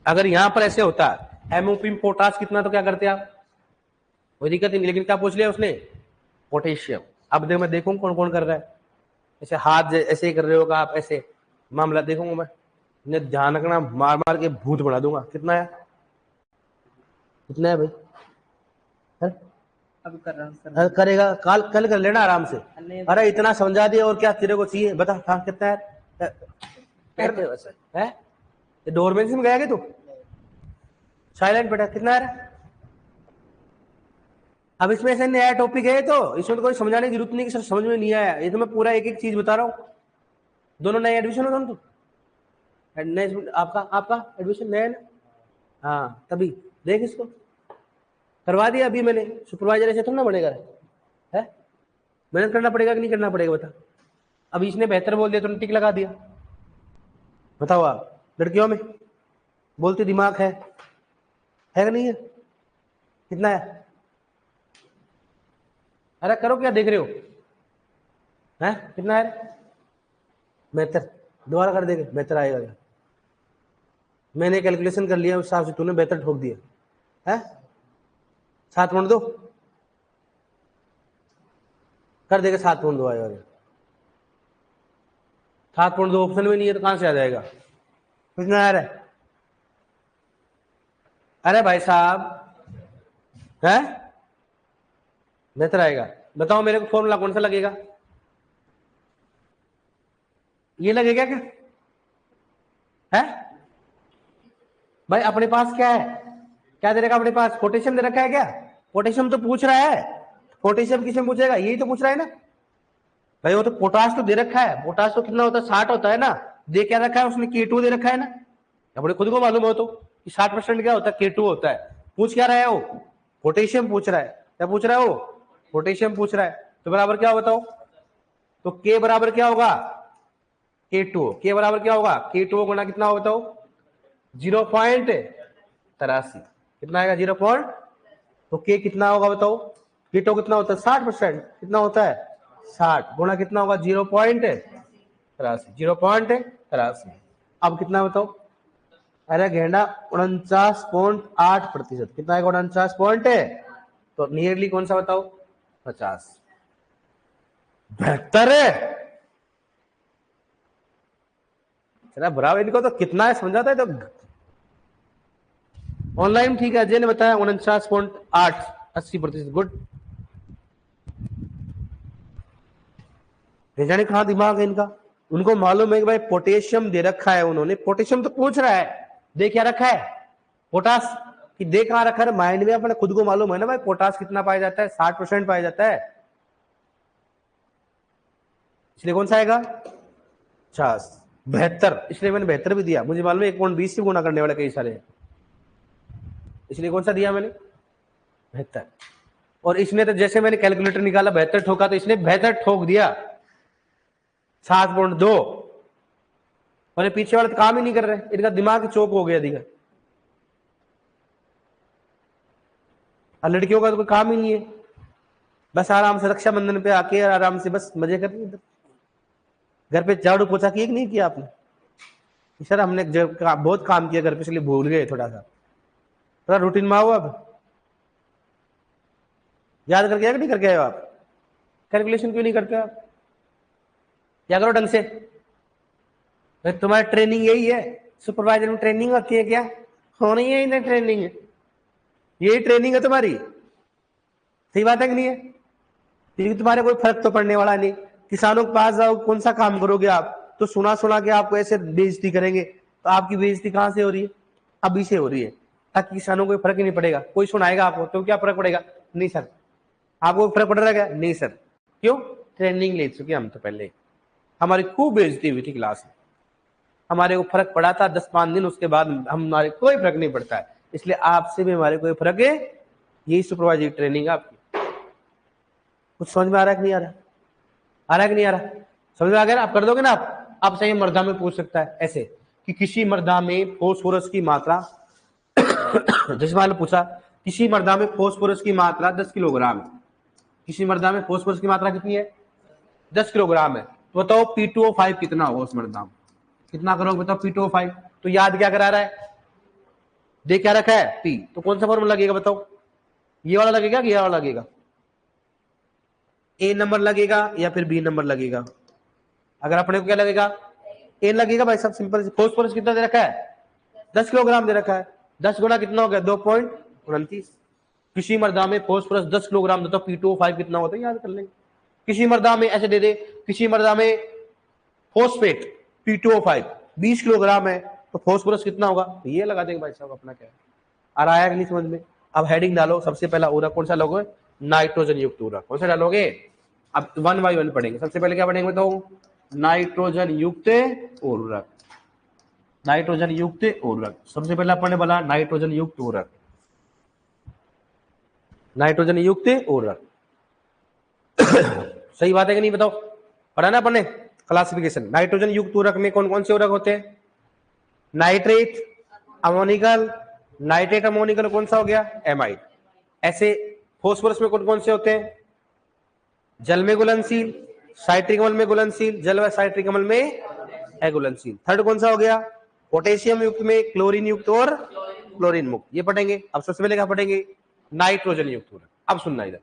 अगर यहां पर ऐसे होता एमओपी में पोटास कितना, तो क्या करते आप, कोई दिक्कत नहीं, लेकिन क्या पूछ लिया उसने, पोटेशियम। अब देखो, मैं देखूं कौन कौन कर रहा है, ऐसे हाथ ऐसे ही कर रहे होगा आप, ऐसे मामला देखूंगा मैं, इन्हें ध्यान रखना, मार मार के भूत बना दूंगा। कितना है, कितना है भाई, अब कर रहा हूँ सर। अरे करेगा, कल कर लेना आराम से। अरे इतना समझा दिया, और क्या तेरे को चाहिए बता। हाँ कितना है, ये डोरमेन से गया क्या तू, साइलेंट बेटा, कितना है। अब इसमें ऐसे नया टॉपिक है, तो इसमें तो कोई समझाने की जरूरत नहीं कि सर समझ में नहीं आया, ये तो मैं पूरा एक एक चीज बता रहा हूँ। दोनों नए एडमिशन हो दोनों, तो आपका आपका एडमिशन नया है ना, हाँ तभी देख इसको करवा दिया अभी मैंने, सुपरवाइजर ऐसे थोड़ा ना बनेगा है, मेहनत करना पड़ेगा कि नहीं करना पड़ेगा बता। अब इसने बेहतर बोल दिया तो टिक लगा दिया, बताओ आप। लड़कियों में बोलते दिमाग है कि नहीं है, कितना है, अरे करो, क्या देख रहे हो, है कितना है, बेहतर, दोबारा कर देंगे, बेहतर आएगा क्या, मैंने कैलकुलेशन कर लिया उस हिसाब से, तूने बेहतर ठोक दिया है। 7.2 कर देगा, 7.2 आएगा, 7.2 ऑप्शन में नहीं है तो कहां से आ जाएगा, कितना आ रहा है, अरे भाई साहब है, बेहतर आएगा। बताओ मेरे को फॉर्मूला कौन सा लगेगा, ये लगेगा क्या है भाई, अपने पास क्या है, क्या दे रखा अपने पास, पोटेशियम दे रखा है क्या, पोटेशियम तो पूछ रहा है, पोटेशियम किसमें पूछेगा, यही तो पूछ रहा है ना भाई। वो तो पोटाश तो दे रखा है, पोटाश तो कितना होता है 60 होता है ना, दे क्या रखा है उसने, K2 दे रखा है ना, अपने खुद को मालूम हो तो कि 60% क्या होता है, K2 होता है। पूछ क्या रहा है वो, पोटेशियम पूछ रहा है, क्या पूछ रहा है वो? पोटेशियम पूछ रहा है। तो बराबर क्या बताओ? तो K बराबर क्या होगा? K2O। K बराबर क्या होगा? K2O गुना कितना होगा बताओ? 0.83। कितना आएगा? 0. तो K कितना होगा बताओ? K2O कितना होता है? 60%। कितना होता है? 60 गुना कितना होगा? 0.83। 0.83। अब कितना बताओ? अरे घेंडा 49.8%। कितना आएगा? 49 पॉइंट है। तो नियरली कौन सा बताओ? 50। बेहतर है। चला बराबर। इनको तो कितना है समझाता है तो ऑनलाइन ठीक है। अजय ने बताया 49.8, 80%। गुड। जाने कहा दिमाग है इनका। उनको मालूम है कि भाई पोटेशियम दे रखा है उन्होंने, पोटेशियम तो पूछ रहा है, दे क्या रखा है? पोटास। कि दे कहां रखा है? माइंड में अपने खुद को मालूम है ना भाई, पोटास कितना पाया जाता है? 60% पाया जाता है। इसलिए कौन सा आएगा? 50। बेहतर। इसलिए मैंने बेहतर भी दिया। मुझे मालूम है 1.20 से गुना करने वाले कई सारे, इसलिए कौन सा दिया मैंने? बेहतर। और इसने तो जैसे मैंने कैलकुलेटर निकाला बेहतर ठोका, तो इसने बेहतर ठोक दिया 7.2। और ये पीछे वाले तो काम ही नहीं कर रहे, इनका दिमाग चौक हो गया दिखा। और लड़कियों का तो कोई काम ही नहीं है, बस आराम से रक्षाबंधन पे आके आराम से बस मजे कर रही है। घर पे झाड़ू पोछा किया कि नहीं किया आपने? सर हमने बहुत काम किया घर पे, इसलिए भूल गए थोड़ा सा। थोड़ा रूटीन में आओ। अब याद करके आए कि नहीं करके आए आप? कैलकुलेशन क्यों नहीं करते आप? क्या करो ढंग से। तुम्हारी ट्रेनिंग यही है? सुपरवाइजर में ट्रेनिंग होती है क्या? हो नहीं है इन्हें ट्रेनिंग है, यही ट्रेनिंग है तुम्हारी। सही बात है कि नहीं है? क्योंकि तुम्हारे कोई फर्क तो पड़ने वाला नहीं। किसानों के पास जाओ, कौन सा काम करोगे आप? तो सुना सुना के आपको ऐसे बेइज्जती करेंगे, तो आपकी बेइज्जती कहां से हो रही है? अभी से हो रही है, ताकि किसानों को फर्क ही नहीं पड़ेगा। कोई सुनाएगा आपको तो क्या फर्क पड़ेगा? नहीं सर। आपको फर्क पड़ रहा है क्या? नहीं सर। क्यों? ट्रेनिंग ले चुके हम तो पहले, हमारी खूब बेइज्जती हुई थी क्लास में, हमारे को फर्क पड़ा था 10-5 दिन, उसके बाद हमारे कोई फर्क नहीं पड़ता है। इसलिए आपसे भी हमारे कोई फर्क है। यही सुपरवाइजरी ट्रेनिंग आपकी। कुछ समझ में आ रहा है कि नहीं आ रहा? आ रहा है कि नहीं आ रहा? समझ में आ गया ना? आप कर दोगे ना? आप सही मर्दा में पूछ सकता है ऐसे कि किसी मर्दा में फॉस्फोरस की मात्रा जैसे मान लो पूछा किसी मर्दा में फॉस्फोरस की मात्रा 10 किलोग्राम है। किसी मर्दा में फॉस्फोरस की मात्रा कितनी है? 10 किलोग्राम है। तो बताओ P2O5 कितना होगा उस मर्दा में? कितना करोगे बताओ P2O5? तो याद क्या करा रहा है? दे क्या रखा है? P। तो कौन सा फॉर्मूला लगेगा बताओ? ये वाला लगेगा कि ये वाला लगेगा? ए नंबर लगेगा या फिर बी नंबर लगेगा? अगर अपने को क्या लगेगा? ए लगेगा भाई, सब सिंपल। फॉस्फोरस कितना दे रखा है? 10 किलोग्राम दे रखा है। 10 गुना कितना हो गया? 2.29। किसी मर्दा में फॉस्फोरस 10 किलोग्राम देता, P2O5 कितना होता है याद कर लेंगे। किसी मर्दा में ऐसे दे दे, किसी मर्दा में फॉस्फेट P2O5 20 किलोग्राम है, तो फॉस्फोरस कितना होगा? तो ये लगा देंगे भाई साहब, अपना क्या है। आ रहा है कि नहीं समझ में? अब हेडिंग डालो। सबसे पहला उर्वरक कौन सा लोगे? नाइट्रोजन युक्त उर्वरक। कौन सा डालोगे? अब 1 बाय 1 पढ़ेंगे। सबसे पहले क्या पढ़ेंगे बताओ? नाइट्रोजन युक्त उर्वरक। नाइट्रोजन युक्त उर्वरक सबसे पहला पढ़ने वाला नाइट्रोजन युक्त उर्वरक। नाइट्रोजन युक्त उर्वरक सही बात है कि नहीं बताओ? पढ़ा ना अपने क्लासिफिकेशन। नाइट्रोजन युक्त उर्वरक में कौन कौन से उर्वरक होते हैं? Nitrate, ammoniacal. नाइट्रेट अमोनिकल कौन सा हो गया? एमाइड। ऐसे फॉस्फोरस में कौन कौन से होते हैं? जल में घुलनशील, साइट्रिक अम्ल में घुलनशील, जल व साइट्रिक अम्ल में अघुलनशील। थर्ड कौन सा हो गया? पोटेशियम युक्त में, क्लोरीन युक्त और क्लोरीन मुक्त। ये पढ़ेंगे। अब सबसे पहले क्या पढ़ेंगे? नाइट्रोजन युक्त उर्वरक। अब सुनना इधर,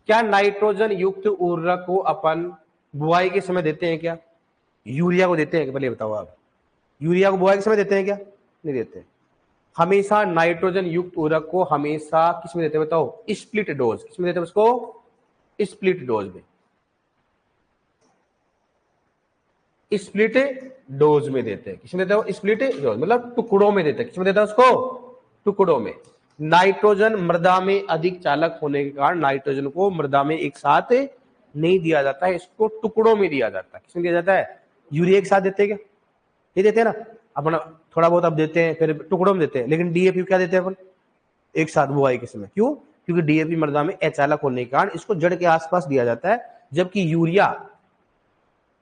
क्या नाइट्रोजन युक्त उर्वरक को अपन बुआई के समय देते हैं क्या? यूरिया को देते हैं? पहले बताओ आप, यूरिया को बुआई के समय देते हैं क्या? नहीं देते। हमेशा नाइट्रोजन युक्त उर्वरक को हमेशा किसमें देते हैं बताओ? Split dose. किसमें देते हैं उसको? स्प्लिट डोज में। स्प्लिट डोज में देते हैं। किसमें देते हैं? स्प्लिट डोज मतलब टुकड़ों में देते हैं। किसमें देता है उसको? टुकड़ों में। नाइट्रोजन मृदा में अधिक चालक होने के कारण नाइट्रोजन को मृदा में एक साथ नहीं दिया जाता है, इसको टुकड़ों में दिया जाता है। किसमें दिया जाता है? यूरिया एक साथ देते हैं क्या? ये देते हैं ना अपना, थोड़ा बहुत अब देते हैं, फिर टुकड़ों में देते हैं। लेकिन डीएपी क्या देते हैं अपन? एक साथ बुआई के समय। क्यों? क्योंकि डीएपी मृदा में अचालक होने के कारण इसको जड़ के आसपास दिया जाता है, जबकि यूरिया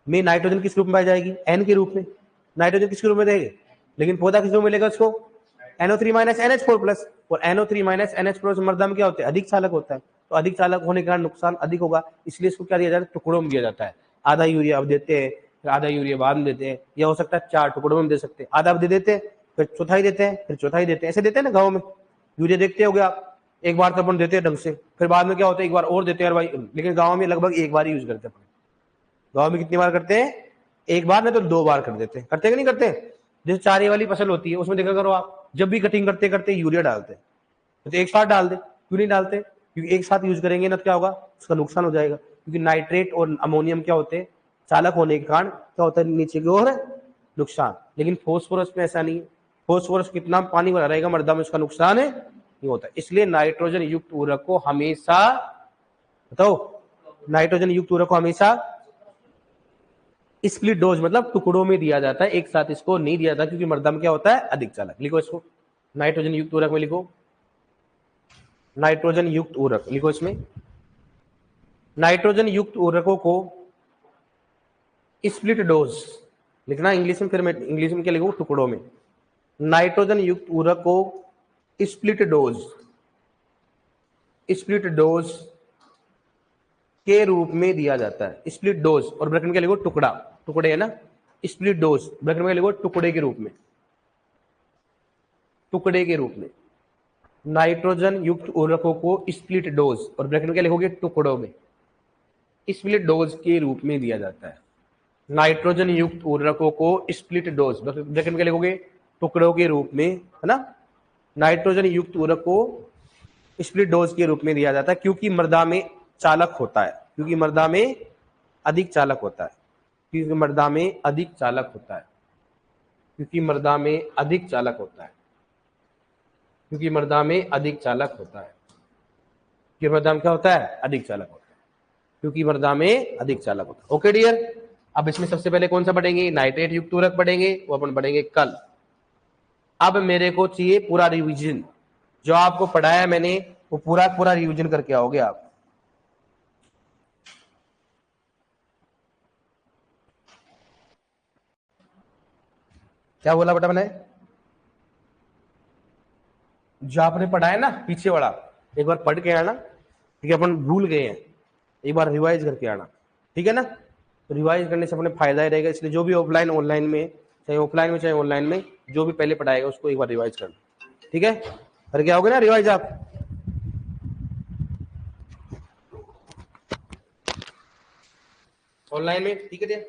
में नाइट्रोजन किस रूप में पाई जाएगी, एन के रूप में। नाइट्रोजन किसके रूप में देंगे, लेकिन पौधा किस रूप में लेगा उसको, NO3 माइनस NH4 प्लस। और NO3 माइनस NH4 मृदा में क्या होता है, अधिक चालक होता है, तो अधिक चालक होने के कारण नुकसान अधिक होगा, इसलिए इसको क्या दिया जाता है, टुकड़ों में दिया जाता है। आधा यूरिया अब देते हैं, फिर आधा यूरिया बाद में देते हैं, या हो सकता है 4 टुकड़ों में दे सकते हैं, आधा अब दे देते हैं, फिर चौथाई देते हैं, फिर चौथाई देते हैं, ऐसे देते हैं ना गाँव में। यूरिया देखते हो आप, एक बार तो अपन देते हैं ढंग से, फिर बाद में क्या होता है, एक बार और देते हैं भाई, लेकिन गाँव में लगभग एक बार ही यूज करते हैं। गाँव में कितनी बार करते हैं, एक बार नहीं तो 2 बार कर देते हैं, करते कि नहीं करते। जैसे चारे वाली फसल होती है, उसमें देखा करो आप, जब भी कटिंग करते करते यूरिया डालते हैं, तो एक साथ डाल दे, क्यों नहीं डालते, क्योंकि एक साथ यूज करेंगे ना तो क्या होगा, उसका नुकसान हो जाएगा, क्योंकि नाइट्रेट और अमोनियम क्या होते हैं, चालक होने के कारण क्या होता है, नीचे की ओर नुकसान। लेकिन फोस्फोरस में ऐसा नहीं है, फोस्फोरस कितना पानी भरा रहेगा मृदा में, उसका नुकसान है नहीं होता। इसलिए नाइट्रोजन युक्त उर्वरक को हमेशा, बताओ, नाइट्रोजन युक्त उर्वरक को हमेशा स्प्लिट डोज मतलब टुकड़ों में दिया जाता है, एक साथ इसको नहीं दिया जाता, क्योंकि मृदा में क्या होता है, अधिक चालक। लिखो इसको, नाइट्रोजन युक्त उर्वरक में लिखो, नाइट्रोजन युक्त उर्वरक लिखो, इसमें नाइट्रोजन युक्त उर्वरकों को स्प्लिट डोज लिखना इंग्लिश में, फिर मैं इंग्लिश में क्या लिखूं, टुकड़ों में। नाइट्रोजन युक्त उर्वरक को स्प्लिट डोज के रूप में दिया जाता है, स्प्लिट डोज, और ब्रैकेट में क्या लिखो, टुकड़ा, टुकड़े है ना, स्प्लिट डोज, ब्रैकेट में क्या लिखो, टुकड़े के रूप में, टुकड़े के रूप में। नाइट्रोजन युक्त उर्वरकों को स्प्लिट डोज, और ब्रैकेट में क्या लिखोगे, टुकड़ों में, स्प्लिट डोज के रूप में दिया जाता है। नाइट्रोजन युक्त उर्वरकों को स्प्लिट डोज, ब्रैकेट में क्या लिखोगे, टुकड़ों के रूप में, है ना। नाइट्रोजन युक्त उर्वरक को स्प्लिट डोज के रूप में दिया जाता है, क्योंकि मृदा में चालक होता है, क्योंकि मृदा में अधिक चालक होता है, क्योंकि मृदा में अधिक चालक होता है, क्योंकि मृदा में अधिक चालक होता है, क्योंकि मृदा में अधिक चालक होता है, क्योंकि मृदा में क्या होता है, अधिक चालक होता है, क्योंकि मृदा में अधिक चालक होता है। ओके डियर, अब इसमें सबसे पहले कौन सा पढ़ेंगे, नाइट्रेट युक्त उर्वरक पढ़ेंगे, वो अपन पढ़ेंगे कल। अब मेरे को चाहिए पूरा रिवीजन, जो आपको पढ़ाया मैंने वो पूरा रिवीजन करके आओगे आप। क्या बोला बेटा मैंने, जो आपने पढ़ाया ना पीछे वाला, एक बार पढ़ के आना, ठीक है, अपन भूल गए हैं, एक बार रिवाइज करके आना, ठीक है ना। तो रिवाइज करने से अपने फायदा ही रहेगा, इसलिए जो भी ऑफलाइन ऑनलाइन में, चाहे ऑफलाइन में चाहे ऑनलाइन में, जो भी पहले पढ़ाएगा उसको एक बार रिवाइज करना, ठीक है। करके आओगे ना रिवाइज आप, ऑनलाइन में, ठीक है।